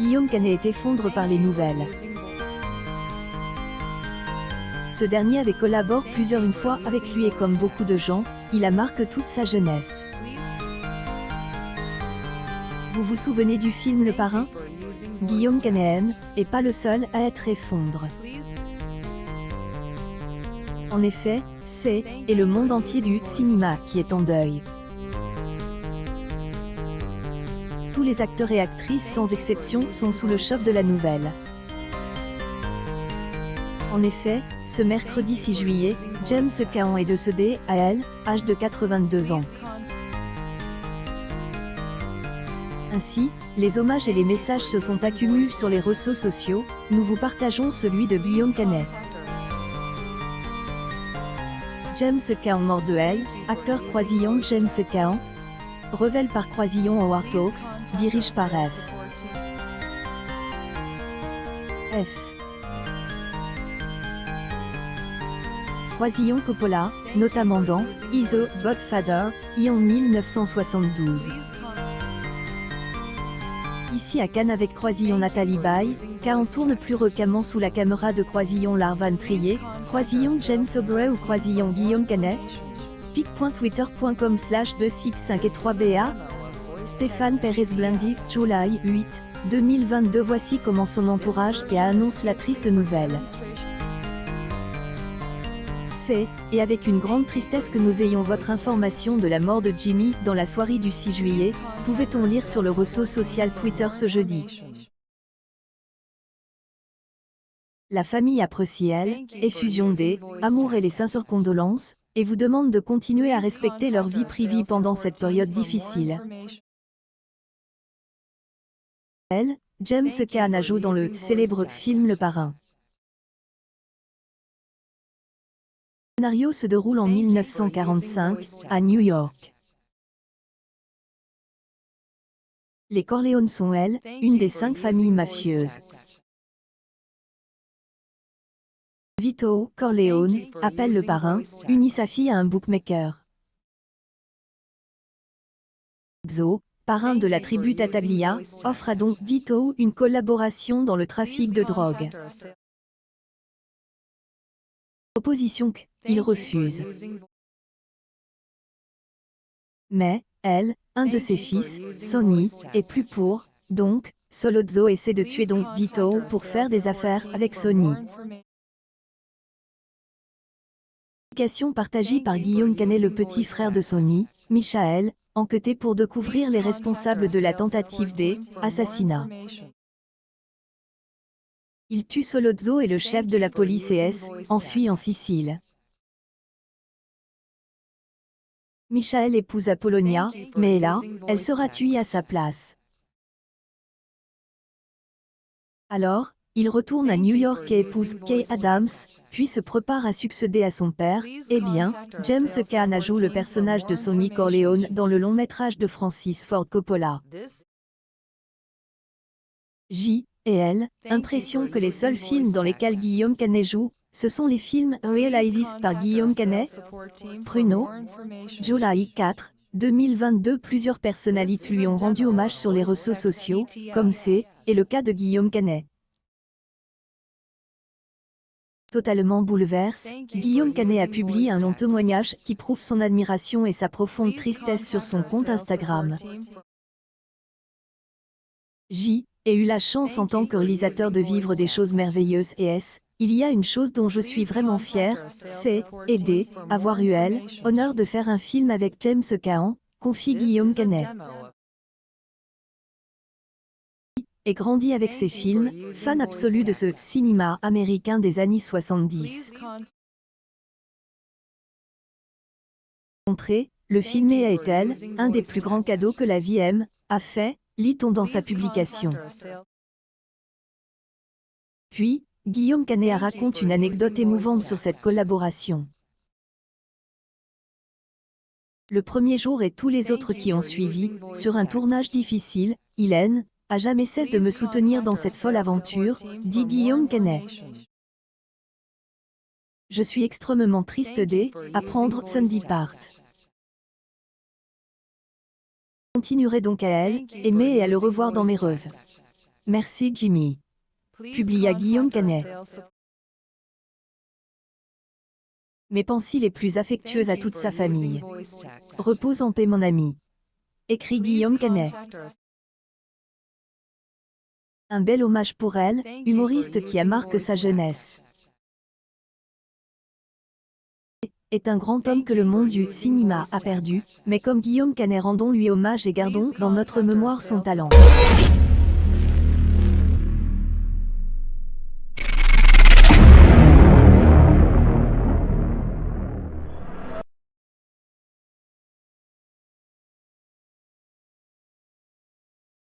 Guillaume Canet est effondré par les nouvelles. Ce dernier avait collaboré plusieurs fois avec lui et comme beaucoup de gens, il a marqué toute sa jeunesse. Vous vous souvenez du film Le Parrain? Guillaume Canet n'est pas le seul à être effondré. En effet, c'est le monde entier du cinéma qui est en deuil. Tous les acteurs et actrices sans exception sont sous le choc de la nouvelle. En effet, ce mercredi 6 juillet, James Caan est décédé à l'âge de 82 ans. Ainsi, les hommages et les messages se sont accumulés sur les réseaux sociaux. Nous vous partageons celui de Guillaume Canet. James Caan mort de acteur Croisillon. James Caan, révèle par Croisillon Award Talks, dirige par F. Croisillon Coppola, notamment dans The Godfather, en 1972. Ici à Cannes avec Croisillon Nathalie Baye, Caan tourne plus récemment sous la caméra de Croisillon Larvan Trier, Croisillon James Aubrey ou Croisillon Guillaume Canet. pic.twitter.com/265et3ba. Stéphane Pérez Blindy, July 8, 2022. Voici comment son entourage annonce la triste nouvelle. C'est avec une grande tristesse que nous ayons votre information de la mort de Jimmy dans la soirée du 6 juillet, pouvait-on lire sur le réseau social Twitter ce jeudi. La famille apprécie effusion des amours et les sincères condolences, et vous demande de continuer à respecter leur vie privée pendant cette période difficile. James Caan joue dans le célèbre film Le Parrain. Le scénario se déroule en 1945, à New York. Les Corleone sont une des 5 familles mafieuses. Vito Corleone appelle le parrain, unit sa fille à un bookmaker. Zo, parrain de la tribu Tattaglia, offre à Don Vito une collaboration dans le trafic de drogue. Proposition qu'il refuse. Mais, un de ses fils, Sonny, est plus pour, donc, Solozzo essaie de tuer Don Vito pour faire des affaires avec Sonny. Publication partagée par Guillaume Canet, le petit frère de Sonny, Michael, enquêté pour découvrir les responsables de la tentative d'assassinat. Il tue Solozzo et le chef de la police enfui en Sicile. Michael épouse Apollonia, mais elle sera tuée à sa place. Alors, il retourne à New York et épouse Kay Adams, puis se prépare à succéder à son père. James Caan joue le personnage de Sonny Corleone dans le long métrage de Francis Ford Coppola. Impression que les seuls films dans lesquels Guillaume Canet joue, ce sont les films réalisés par Guillaume Canet. Pruno. July 4, 2022. Plusieurs personnalités lui ont rendu hommage sur les réseaux sociaux, comme c'est le cas de Guillaume Canet. Totalement bouleversé, Guillaume Canet a publié un long témoignage qui prouve son admiration et sa profonde tristesse sur son compte Instagram. J'ai eu la chance en tant que réalisateur de vivre des choses merveilleuses et il y a une chose dont je suis vraiment fier, c'est avoir eu l'honneur de faire un film avec James Caan, confie Guillaume Canet. Et grandi avec ses films, fan absolu de ce cinéma américain des années 70. Le film est un des plus grands cadeaux que la vie a fait, lit-on dans sa publication. Puis, Guillaume Canet raconte une anecdote émouvante sur cette collaboration. Le premier jour et tous les autres qui ont suivi, sur un tournage difficile, il a jamais cessé de me soutenir dans cette folle aventure, dit Guillaume Canet. Je suis extrêmement triste d'apprendre son départ. Je continuerai donc à aimer et à le revoir dans mes rêves. Merci Jimmy. Publia Guillaume Canet. Mes pensées les plus affectueuses à toute sa famille. Repose en paix mon ami. Écrit Guillaume Canet. Un bel hommage pour elle, humoriste qui a marqué sa jeunesse. Est un grand homme que le monde du cinéma a perdu, mais comme Guillaume Canet rendons-lui hommage et gardons dans notre mémoire son talent.